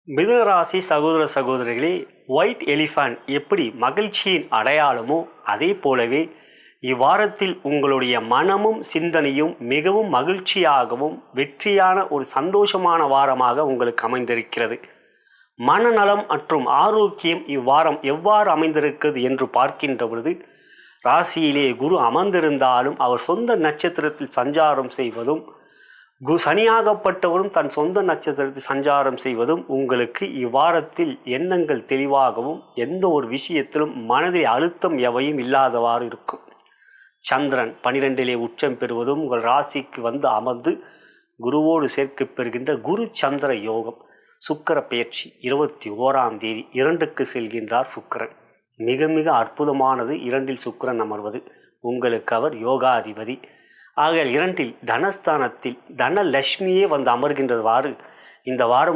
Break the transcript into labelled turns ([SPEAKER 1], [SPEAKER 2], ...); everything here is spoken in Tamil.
[SPEAKER 1] மிதுனராசி சகோதர சகோதரிகளே, ஒயிட் எலிஃபண்ட் எப்படி மகிழ்ச்சியின் அடையாளமோ அதே போலவே இவ்வாரத்தில் உங்களுடைய மனமும் சிந்தனையும் மிகவும் மகிழ்ச்சியாகவும் வெற்றியான ஒரு சந்தோஷமான வாரமாக உங்களுக்கு அமைந்திருக்கிறது. மனநலம் மற்றும் ஆரோக்கியம் இவ்வாரம் எவ்வாறு அமைந்திருக்கிறது என்று பார்க்கின்ற பொழுது, ராசியிலே குரு அமர்ந்திருந்தாலும் அவர் சொந்த நட்சத்திரத்தில் சஞ்சாரம் செய்வதும், சனியாகப்பட்டவரும் தன் சொந்த நட்சத்திரத்தில் சஞ்சாரம் செய்வதும் உங்களுக்கு இவ்வாரத்தில் எண்ணங்கள் தெளிவாகவும் எந்த ஒரு விஷயத்திலும் மனதில் அழுத்தம் எவையும் இல்லாதவாறு இருக்கும். சந்திரன் 12லே உச்சம் பெறுவதும் உங்கள் ராசிக்கு வந்து அமர்ந்து குருவோடு சேர்க்கை பெறுகின்ற குரு சந்திர யோகம். சுக்கிர பெயர்ச்சி 21ஆம் தேதி 2க்கு செல்கின்றார் சுக்கிரன். மிக மிக அற்புதமானது 2இல் சுக்கிரன் அமர்வது. உங்களுக்கு அவர் யோகாதிபதி. ஆகையால் 2இல் தனஸ்தானத்தில் தனலட்சுமியே வந்து அமர்கின்றவாறு இந்த வாரம்